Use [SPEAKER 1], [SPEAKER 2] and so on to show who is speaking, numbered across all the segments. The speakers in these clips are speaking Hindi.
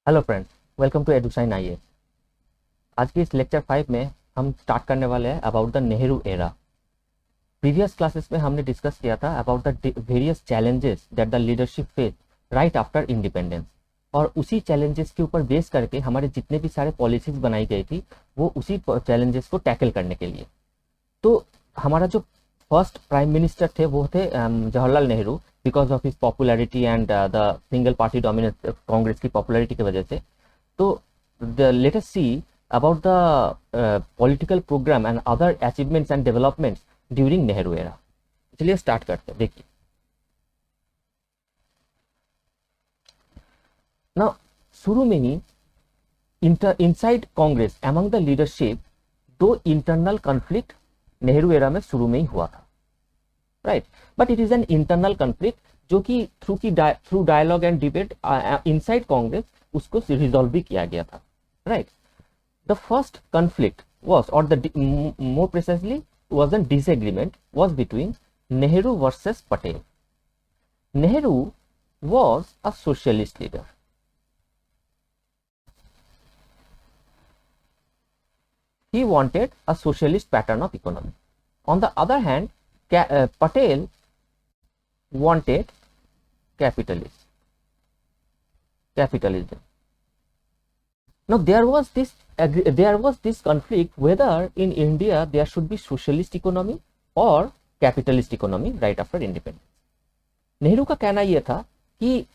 [SPEAKER 1] हेलो फ्रेंड्स, वेलकम टू एडुसाइन आईए। आज के इस लेक्चर 5 में हम स्टार्ट करने वाले हैं about the Nehru era. Previous classes में हमने डिस्कस किया था about the various challenges that the leadership face right after independence, और उसी चैलेंजेस के ऊपर बेस करके हमारे जितने भी सारे पॉलिसीज बनाई गई थी वो उसी चैलेंजेस को टैकल करने के लिए। तो हमारा जो फर्स्ट प्राइम मिनिस्टर थे वो थे Jawaharlal Nehru, because of his popularity and the single party dominance, Congress की पॉपुलैरिटी की वजह से। तो let us see about the political programme and other achievements and developments during Nehru era. चलिए स्टार्ट करते हैं। देखिए ना, शुरू में ही inside Congress among the leadership दो इंटरनल कॉन्फ्लिक्ट नेहरू एरा में शुरू में ही हुआ था, right. But it is an internal conflict जो कि through dialogue and debate inside Congress उसको रिजॉल्व भी किया गया था, right. The first conflict was, or the more precisely was a disagreement, was between Nehru versus Patel. Nehru was a socialist leader. He wanted a socialist pattern of economy. On the other hand, Patel wanted capitalism. Now there was this conflict whether in India there should be socialist economy or capitalist economy right after independence. Nehru का कहना यह था कि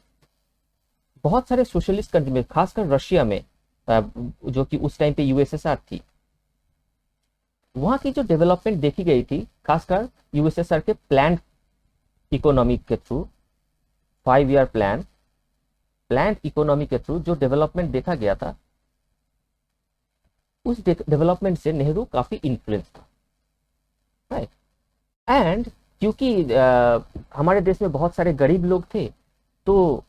[SPEAKER 1] बहुत सारे सोशलिस्ट कंट्री में, खासकर रशिया में जो कि उस टाइम पे यूएसएसआर थी, वहां की जो डेवलपमेंट देखी गई थी, खासकर यूएसएसआर के प्लान इकोनॉमी के थ्रू, 5 ईयर प्लान इकोनॉमी के थ्रू जो डेवलपमेंट देखा गया था, उस डेवलपमेंट से नेहरू काफी इन्फ्लुएंस था, राइट। एंड क्योंकि हमारे देश में बहुत सारे गरीब लोग थे, तो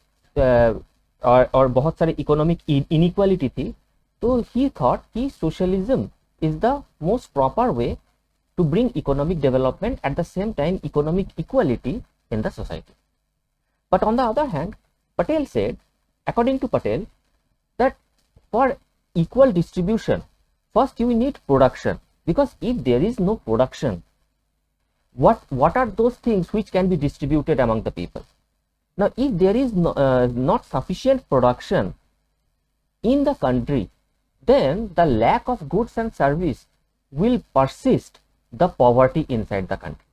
[SPEAKER 1] और बहुत सारे इकोनॉमिक इनइक्वालिटी थी, तो ही थॉट कि socialism is the most proper way to bring economic development at the same time economic equality in the society. But on the other hand, Patel said, according to Patel, that for equal distribution, first you need production, because if there is no production, what are those things which can be distributed among the people? Now, if there is not sufficient production in the country, then the lack of goods and service will persist the poverty inside the country.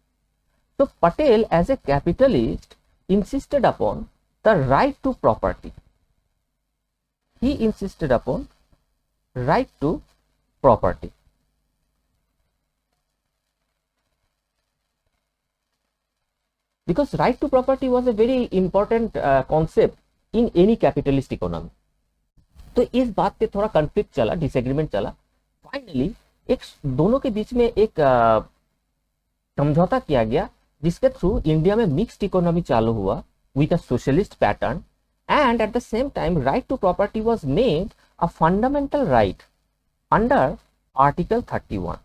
[SPEAKER 1] So Patel, as a capitalist, insisted upon the right to property. He insisted upon right to property. Because right to property was a very important concept in any capitalist economy. तो इस बात पे थोड़ा कॉन्फ्लिक्ट चला, डिसएग्रीमेंट चला. फाइनली एक दोनों के बीच में एक समझौता किया गया, जिसके थ्रू इंडिया में मिक्स्ड इकोनॉमी चालू हुआ with a socialist pattern, and at the same time right to property was made a fundamental right under article 31.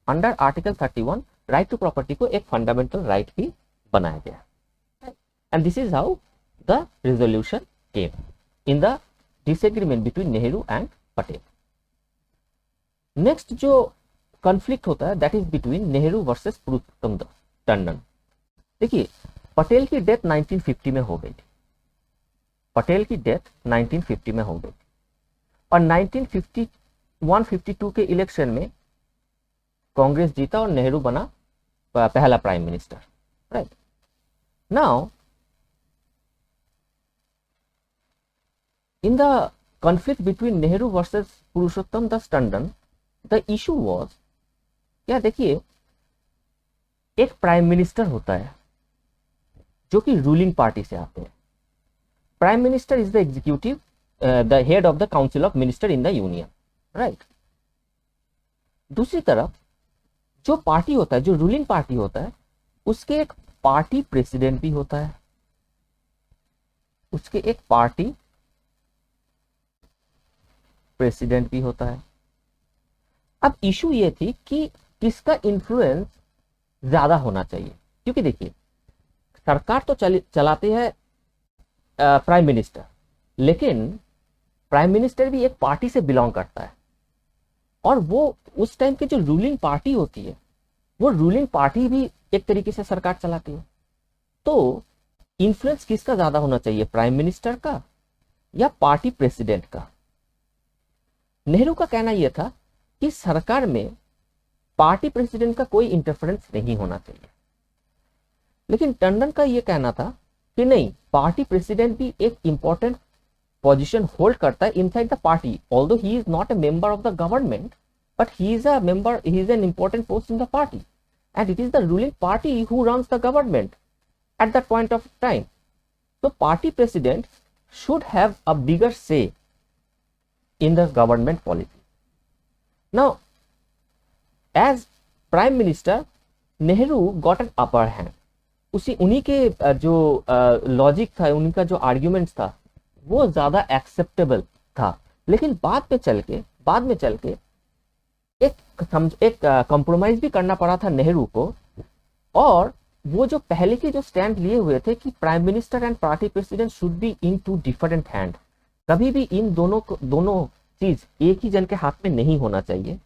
[SPEAKER 1] Under article 31 right to property को एक फंडामेंटल राइट भी बनाया गया. And this is how the resolution came in the disagreement between Nehru and Patel. Next जो कॉन्फ्लिक्ट होता है that is between Nehru versus Purushottam Das Tandon. देखिए, पटेल की डेथ 1950 में हो गई थी. पटेल की डेथ 1950 में हो गई थी, और 1951-52 के इलेक्शन में कांग्रेस जीता और नेहरू बना पहला prime minister, right. Now in the conflict between Nehru versus Purushottam Das Tandon, the issue was, क्या देखिए, एक प्राइम मिनिस्टर होता है जो कि रूलिंग पार्टी से आते हैं. Prime minister is the executive, the head of the council of minister in the union, right. दूसरी तरफ जो पार्टी होता है, जो रूलिंग पार्टी होता है, उसके एक पार्टी प्रेसिडेंट भी होता है, उसके एक पार्टी प्रेसिडेंट भी होता है. अब इशू ये थी कि किसका इन्फ्लुएंस ज्यादा होना चाहिए, क्योंकि देखिए, सरकार तो चलाते हैं प्राइम मिनिस्टर, लेकिन प्राइम मिनिस्टर भी एक पार्टी से बिलोंग करता है, और वो उस टाइम की जो रूलिंग पार्टी होती है, वो रूलिंग पार्टी भी एक तरीके से सरकार चलाती है। तो इन्फ्लुएंस किसका ज्यादा होना चाहिए, प्राइम मिनिस्टर का या पार्टी प्रेसिडेंट का? नेहरू का कहना यह था कि सरकार में पार्टी प्रेसिडेंट का कोई इंटरफेरेंस नहीं होना चाहिए, लेकिन टंडन का यह कहना था कि नहीं, पार्टी प्रेसिडेंट भी एक इंपॉर्टेंट पोजीशन होल्ड करता है inside the party, although he is not a member of the government, but he is an important post in the party, and it is the ruling party who runs the government at that point of time. So party president should have a bigger say in the government policy. Now, as prime minister, Nehru got an upper hand. उन्हीं के जो लॉजिक था, उन्हीं का जो आर्ग्यूमेंट्स था, वो ज्यादा एक्सेप्टेबल था, लेकिन बाद में चल के एक कंप्रोमाइज भी करना पड़ा था नेहरू को, और वो जो पहले के जो स्टैंड लिए हुए थे कि prime minister and party president should be in two different hand, कभी भी इन दोनों चीज एक ही जन के हाथ में नहीं होना चाहिए,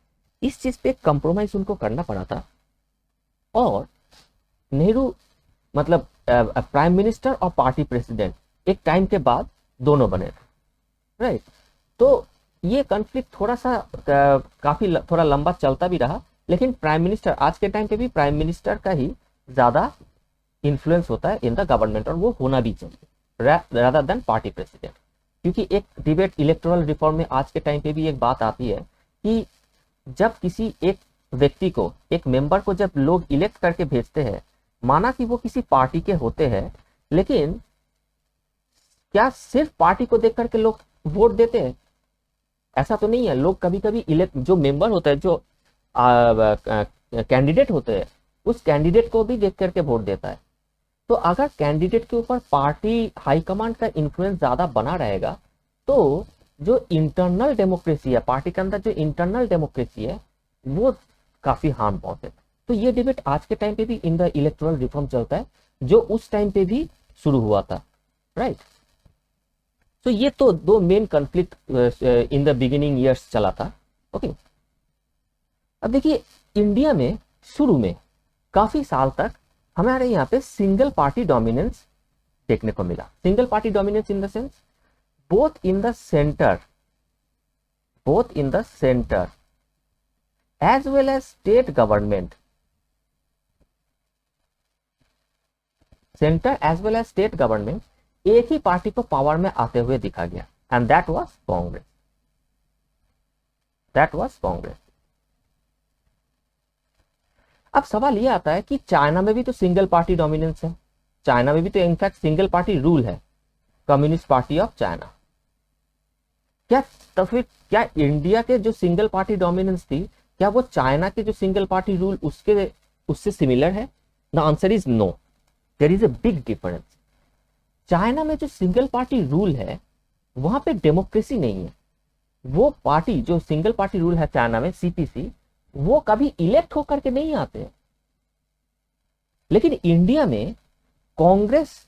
[SPEAKER 1] इस चीज पे कंप्रोमाइज उनको करना पड़ा था। और नेहरू मतलब प्राइम मिनिस्टर और पार्टी प्रेसिडेंट एक टाइम के बाद दोनों बने थे, राइट। तो ये कॉन्फ्लिक्ट थोड़ा लंबा चलता भी रहा, लेकिन प्राइम मिनिस्टर आज के टाइम पे भी प्राइम मिनिस्टर का ही ज्यादा इन्फ्लुएंस होता है इन द गवर्नमेंट, और वो होना भी चाहिए रादर देन पार्टी प्रेसिडेंट। क्योंकि एक डिबेट इलेक्टोरल रिफॉर्म में आज के टाइम पे भी एक बात आती है कि जब किसी एक व्यक्ति को, एक मेंबर को जब लोग इलेक्ट करके भेजते हैं, माना कि वो किसी पार्टी के होते हैं, लेकिन क्या सिर्फ पार्टी को देख करके लोग वोट देते हैं? ऐसा तो नहीं है। लोग कभी कभी जो मेंबर होता है, जो कैंडिडेट होते हैं, उस कैंडिडेट को भी देख करके वोट देता है। तो अगर कैंडिडेट के ऊपर पार्टी हाईकमांड का इन्फ्लुएंस ज्यादा बना रहेगा, तो जो इंटरनल डेमोक्रेसी है, पार्टी के अंदर जो इंटरनल डेमोक्रेसी है, वो काफी हार्म पहुंचे। तो ये डिबेट आज के टाइम पे भी इन द इलेक्टोरल रिफॉर्म चलता है, जो उस टाइम पे भी शुरू हुआ था, राइट। तो ये तो दो main conflict in the beginning years चला था, ओके। अब देखिए, इंडिया में शुरू में काफी साल तक हमारे यहाँ पे सिंगल पार्टी डोमिनेंस देखने को मिला। Single party dominance in the sense both in the centre as well as state government, centre as well as state government एक ही पार्टी को पावर में आते हुए दिखा गया, एंड दैट वाज कांग्रेस। अब सवाल यह आता है कि चाइना में भी तो सिंगल पार्टी डोमिनेंस है, चाइना में भी तो इनफैक्ट सिंगल पार्टी रूल है, कम्युनिस्ट पार्टी ऑफ चाइना। क्या इंडिया के जो सिंगल पार्टी डोमिनेंस थी, क्या वो चाइना के जो सिंगल पार्टी रूल उससे सिमिलर है? The answer is no, there is a big difference. China में जो सिंगल पार्टी रूल है, वहां पे डेमोक्रेसी नहीं है। वो पार्टी जो सिंगल पार्टी रूल है चाइना में, सीपीसी, वो कभी इलेक्ट होकर के नहीं आते। लेकिन इंडिया में कांग्रेस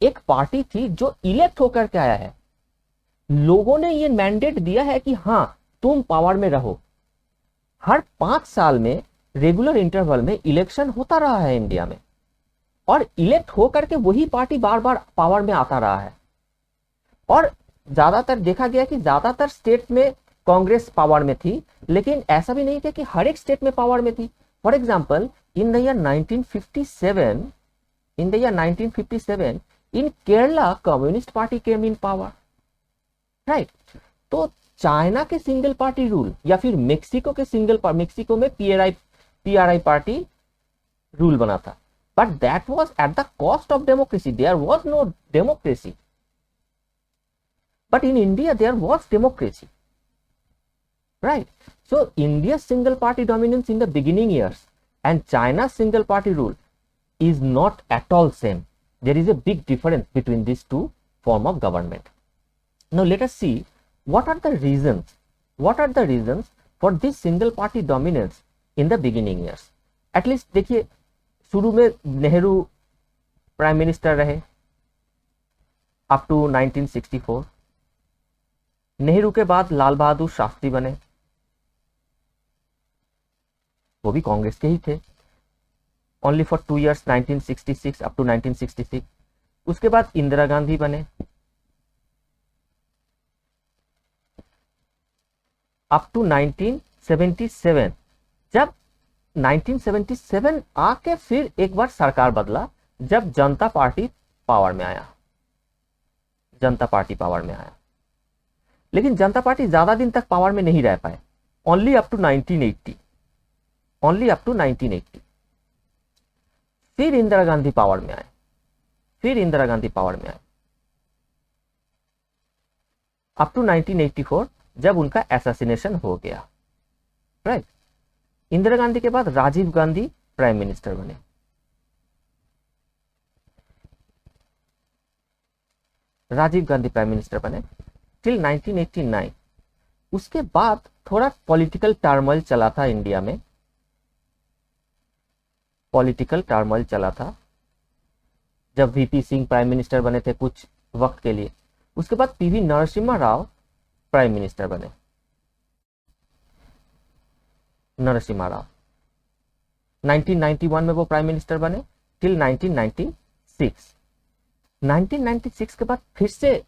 [SPEAKER 1] एक पार्टी थी जो इलेक्ट होकर के आया है। लोगों ने ये मैंडेट दिया है कि हां, तुम पावर में रहो। हर 5 साल में रेगुलर इंटरवल में इलेक्शन होता रहा है इंडिया में, और इलेक्ट होकर के वही पार्टी बार बार पावर में आता रहा है। और ज्यादातर देखा गया कि ज्यादातर स्टेट में कांग्रेस पावर में थी, लेकिन ऐसा भी नहीं था कि हर एक स्टेट में पावर में थी। For example, in the year 1957 in Kerala communist party came in power, right. तो चाइना के सिंगल पार्टी रूल या फिर मेक्सिको में पीआरआई पार्टी रूल बना था, but that was at the cost of democracy. There was no democracy, but in India there was democracy, right? So India's single party dominance in the beginning years and China's single party rule is not at all same. There is a big difference between these two form of government. Now let us see what are the reasons for this single party dominance in the beginning years. At least देखिए, शुरू में नेहरू प्राइम मिनिस्टर रहे अप टू 1964। नेहरू के बाद लाल बहादुर शास्त्री बने, वो भी कांग्रेस के ही थे, only for 2 years 1966 up to 1966। उसके बाद इंदिरा गांधी बने अप टू 1977। जब 1977 आके फिर एक बार सरकार बदला, जब जनता पार्टी पावर में आया, जनता पार्टी पावर में आया। लेकिन जनता पार्टी ज्यादा दिन तक पावर में नहीं रह पाए, only up to 1980, only up to 1980। फिर इंदिरा गांधी पावर में आए, फिर इंदिरा गांधी पावर में आए अप टू 1984, जब उनका असैसिनेशन हो गया, राइट। इंदिरा गांधी के बाद राजीव गांधी प्राइम मिनिस्टर बने। राजीव गांधी प्राइम मिनिस्टर बने टिल 1989। उसके बाद थोड़ा पॉलिटिकल टर्मोइल चला था इंडिया में, पॉलिटिकल टर्मोइल चला था, जब वीपी सिंह प्राइम मिनिस्टर बने थे कुछ वक्त के लिए। उसके बाद PV Narasimha Rao prime minister बने, नरसिम्हा राव 1991 में वो प्राइम मिनिस्टर बने टिल 1996। 1996 के बाद फिर से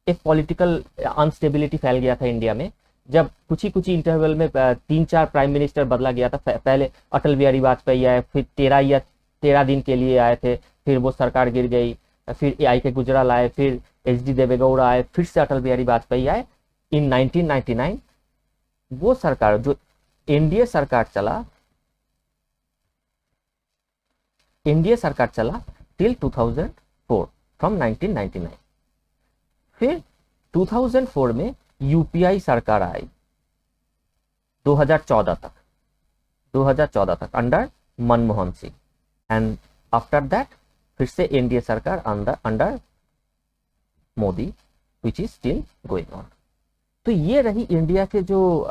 [SPEAKER 1] एक पॉलिटिकल अनस्टेबिलिटी फैल गया था इंडिया में, जब कुछ ही इंटरवल में 3-4 प्राइम मिनिस्टर बदला गया था। पहले अटल बिहारी वाजपेयी आए, फिर 13 दिन के लिए आए थे, फिर वो सरकार गिर गई, फिर ए आई के गुजराल आए, फिर एचडी देवेगौड़ा आए, फिर से अटल बिहारी वाजपेयी आए। इन 1999 वो सरकार जो एनडीए सरकार चला, एनडीए सरकार चला टिल 2004, फ्रॉम 1999। फिर 2004 में यूपीआई सरकार आई 2014 तक, 2014 तक under Manmohan Singh, and after that फिर से एनडीए सरकार under Modi, which is still going on. तो ये रही इंडिया के जो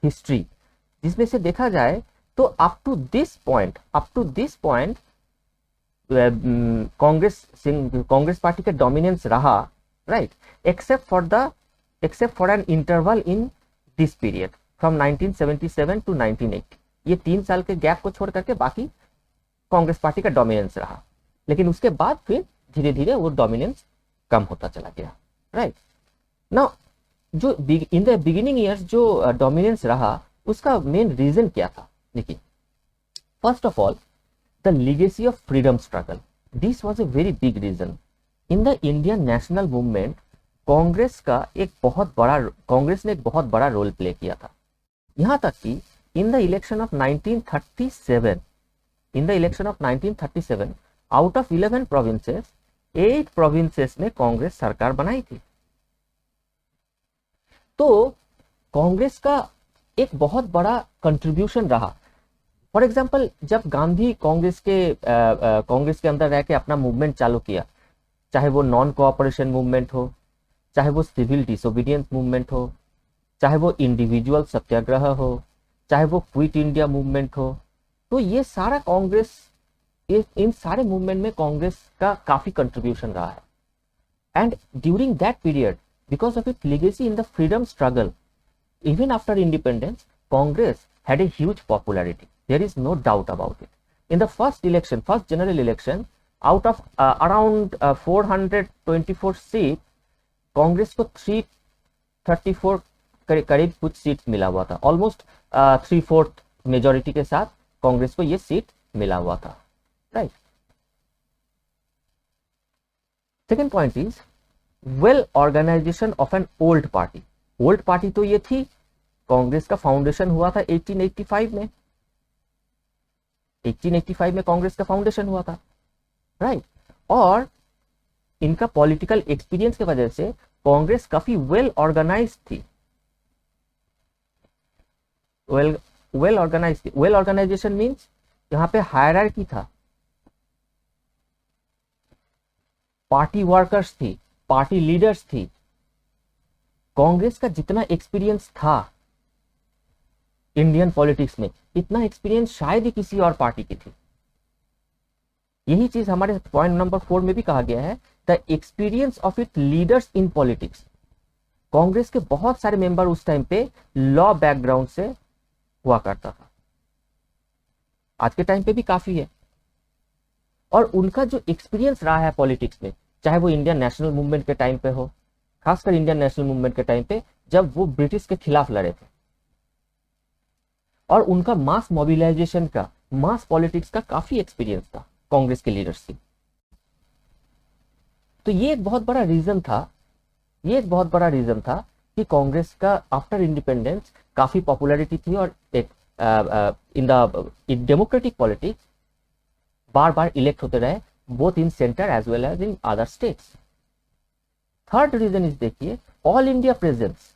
[SPEAKER 1] हिस्ट्री, जिसमें से देखा जाए तो up to this point Congress party का डोमिनेंस रहा, right, except for an interval in this period from 1977 to 1980। ये 3 साल के गैप को छोड़ करके बाकी कांग्रेस पार्टी का डोमिनेंस रहा, लेकिन उसके बाद फिर धीरे धीरे वो डोमिनेंस कम होता चला गया, राइट। नाउ जो इन द बिगिनिंग ईयर्स जो डोमिनेंस रहा, उसका मेन रीजन क्या था? देखिए, first of all the legacy of freedom struggle, this was a very big reason in the Indian national movement. Congress ने एक बहुत बड़ा रोल प्ले किया था। यहां तक कि in the election of 1937, out of 11 provinces, 8 provinces में कांग्रेस सरकार बनाई थी। तो कांग्रेस का एक बहुत बड़ा कंट्रीब्यूशन रहा। फॉर एग्जांपल, जब गांधी कांग्रेस के अंदर रह के अपना मूवमेंट चालू किया, चाहे वो नॉन कोऑपरेशन मूवमेंट हो, चाहे वो सिविल डिसोबीडियंस मूवमेंट हो, चाहे वो इंडिविजुअल सत्याग्रह हो, चाहे वो क्विट इंडिया मूवमेंट हो, तो ये सारा इन सारे मूवमेंट में कांग्रेस का काफी कंट्रीब्यूशन रहा है। And during that period, because of its legacy in the freedom struggle, even after independence, Congress had a huge popularity. There is no doubt about it. In the first general election, out of around 424 seats, Congress को 334 करीब कुछ सीट मिला हुआ था। ऑलमोस्ट 3/4 मेजोरिटी के साथ कांग्रेस को ये सीट मिला हुआ था, right. Second point is well organisation of an old party. Old party तो ये थी, कांग्रेस का फाउंडेशन हुआ था 1885 में, 1885 में कांग्रेस का फाउंडेशन हुआ था, राइट। और इनका पॉलिटिकल एक्सपीरियंस की वजह से कांग्रेस काफी वेल ऑर्गेनाइज थी, वेल ऑर्गेनाइजेशन मींस यहां पे हायरार्की था, पार्टी वर्कर्स थी, पार्टी लीडर्स थी। कांग्रेस का जितना एक्सपीरियंस था इंडियन पॉलिटिक्स में, इतना एक्सपीरियंस शायद ही किसी और पार्टी की थी। यही चीज हमारे पॉइंट नंबर 4 में भी कहा गया है, the experience of it leaders in politics. Congress के बहुत सारे मेंबर उस टाइम पे लॉ बैकग्राउंड से हुआ करता था, आज के टाइम पे भी काफी है। और उनका जो एक्सपीरियंस रहा है पॉलिटिक्स में, चाहे वो इंडियन नेशनल मूवमेंट के टाइम पे हो, खासकर इंडियन नेशनल मूवमेंट के टाइम पे जब वो ब्रिटिश के खिलाफ लड़े थे, और उनका मास मोबिलाइजेशन का, मास पॉलिटिक्स का काफी एक्सपीरियंस था कांग्रेस के लीडर्स की। तो ये एक बहुत बड़ा रीजन था, ये एक बहुत बड़ा रीजन था कि कांग्रेस का आफ्टर इंडिपेंडेंस काफी पॉपुलैरिटी थी, और एक इन द डेमोक्रेटिक पॉलिटिक्स बार बार इलेक्ट होते रहे, both in centre as well as in other states. Third reason is देखिए ऑल इंडिया प्रेजेंस।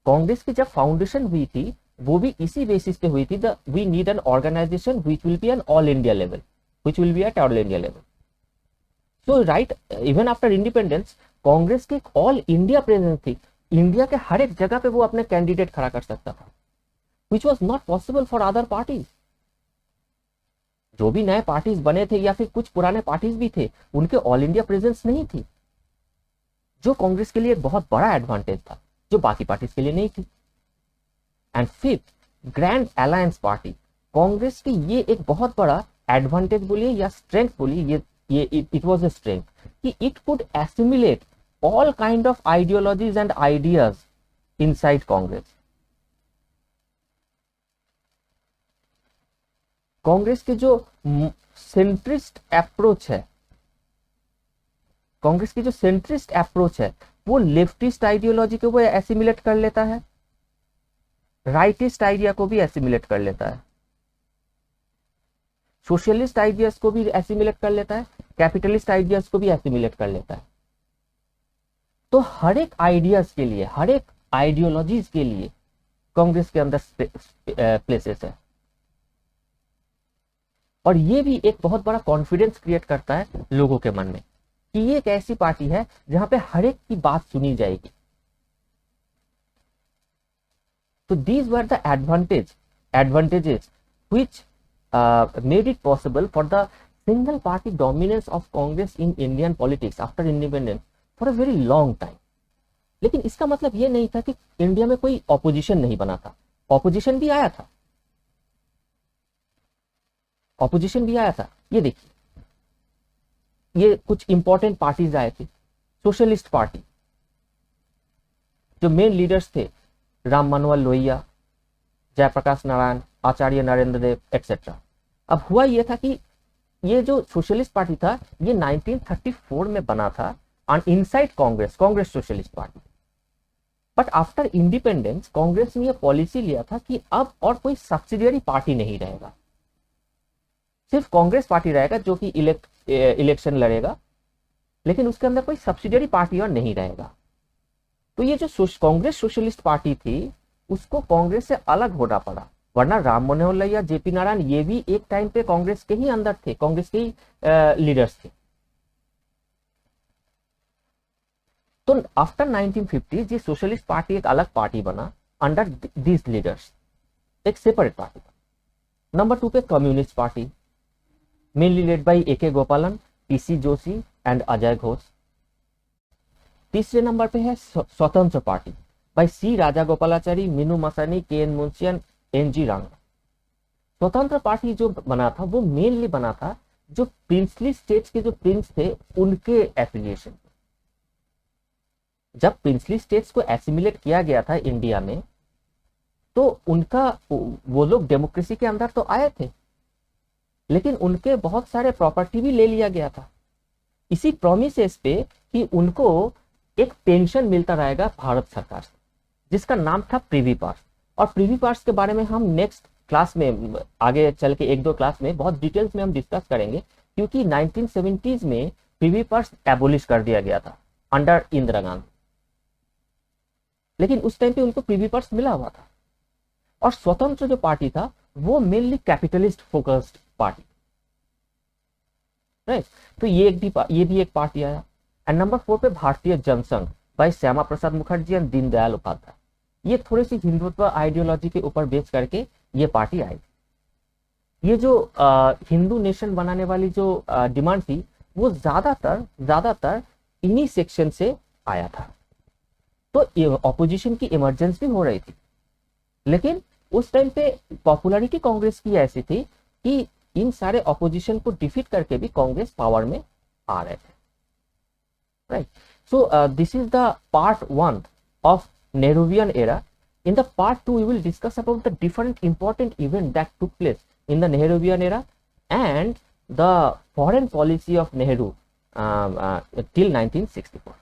[SPEAKER 1] कांग्रेस की जब फाउंडेशन हुई थी वो भी इसी बेसिस पे हुई थी, the we need an organisation which will be an all India level, which will be at all India level. So right, even after independence Congress की ऑल इंडिया प्रेजेंस थी, इंडिया के हर एक जगह पे वो अपने कैंडिडेट खड़ा कर सकता था, which was not possible for other parties. जो भी नए पार्टीज बने थे या फिर कुछ पुराने पार्टीज भी थे, उनके ऑल इंडिया प्रेजेंस नहीं थी, जो कांग्रेस के लिए एक बहुत बड़ा एडवांटेज था, जो बाकी पार्टीज के लिए नहीं थी। And fifth, grand alliance party. Congress की ये एक बहुत बड़ा एडवांटेज बोलिए या स्ट्रेंथ बोलिए, ये इट वाज अ स्ट्रेंथ कि it could assimilate all kind of ideologies and ideas inside Congress. Congress के जो सेंट्रिस्ट अप्रोच है, कांग्रेस की जो सेंट्रिस्ट अप्रोच है, वो लेफ्टिस्ट आइडियोलॉजी को वो एसिमिलेट कर लेता है, राइटिस्ट आइडिया को भी एसिमिलेट कर लेता है, सोशलिस्ट आइडियाज को भी एसिमिलेट कर लेता है, कैपिटलिस्ट आइडियाज को भी एसिमिलेट कर लेता है। तो हर एक आइडियाज के लिए, हर एक आइडियोलॉजीज के लिए कांग्रेस के अंदर प्लेसेस है। और ये भी एक बहुत बड़ा कॉन्फिडेंस क्रिएट करता है लोगों के मन में कि ये एक ऐसी पार्टी है जहां पे हर एक की बात सुनी जाएगी। तो these were the advantages which made it possible for the single party dominance of Congress in Indian politics after independence for a very long time. लेकिन इसका मतलब ये नहीं था कि इंडिया में कोई ऑपोजिशन नहीं बना था, ऑपोजिशन भी आया था, ऑपोजिशन भी आया था। ये देखिए, ये कुछ इंपॉर्टेंट पार्टीज आए थे। सोशलिस्ट पार्टी, जो मेन लीडर्स थे राम मनोहर लोहिया, जयप्रकाश नारायण, आचार्य नरेंद्र देव एक्सेट्रा। अब हुआ यह था कि ये जो सोशलिस्ट पार्टी था ये 1934 में बना था inside Congress, Congress socialist party. But after independence Congress ने यह पॉलिसी लिया था कि अब और कोई सब्सिडियरी पार्टी नहीं रहेगा, सिर्फ कांग्रेस पार्टी रहेगा जो कि इलेक्शन लड़ेगा, लेकिन उसके अंदर कोई सब्सिडियरी पार्टी और नहीं रहेगा। तो ये जो कांग्रेस सोशलिस्ट पार्टी थी उसको कांग्रेस से अलग होना पड़ा, वरना राम मनोहर लोहिया, जेपी नारायण ये भी एक टाइम पे कांग्रेस के ही अंदर थे, कांग्रेस के ही लीडर्स थे। तो आफ्टर 1950 ये सोशलिस्ट पार्टी एक अलग पार्टी बना अंडर दीज लीडर्स, एक सेपरेट पार्टी। नंबर 2 पे communist party, mainly led by A K. Gopalan, P C Joshi and Ajay Ghosh. तीसरे नंबर पे है Swatantra party by C Rajagopalachari, Minoo Masani, K N मुंशियन, N G रांगा। स्वतंत्र पार्टी जो बना था वो मेनली बना था जो प्रिंसली स्टेट्स के जो प्रिंस थे उनके एफिलिएशन। जब प्रिंसली स्टेट्स को एसिमिलेट किया गया था इंडिया में, तो उनका वो लोग डेमोक्रेसी के अंदर तो आए थे, लेकिन उनके बहुत सारे प्रॉपर्टी भी ले लिया गया था, इसी प्रोमिसेस पे कि उनको एक पेंशन मिलता रहेगा भारत सरकार से, जिसका नाम था प्रिवी पास। और प्रिवी पास के बारे में हम नेक्स्ट क्लास में, आगे चल के 1-2 क्लास में बहुत डिटेल्स में हम डिस्कस करेंगे, क्योंकि 1970s में प्रिवी पास एबोलिश कर दिया गया था अंडर इंदिरा गांधी, लेकिन उस टाइम पे उनको प्रिवी पास मिला हुआ था। और स्वतंत्र जो पार्टी था वो mainly capitalist focused party, right. तो ये भी एक पार्टी आया। एंड नंबर 4 पे भारतीय जनसंघ बाई श्यामा प्रसाद मुखर्जी एंड दीनदयाल उपाध्याय। ये थोड़ी सी हिंदुत्व आइडियोलॉजी के ऊपर बेस करके ये पार्टी आई। ये जो हिंदू नेशन बनाने वाली जो डिमांड थी वो ज्यादातर इन्हीं सेक्शन से आया था। तो ऑपोजिशन की इमरजेंसी हो रही थी, लेकिन उस टाइम पे पॉपुलैरिटी कांग्रेस की ऐसी थी कि इन सारे ऑपोजिशन को डिफीट करके भी कांग्रेस पावर में आ रहे थे, right. So this is the part 1 of Nehruvian era. In the part 2, we will discuss about the different important events that took place in the Nehruvian era and the foreign policy of Nehru till 1964.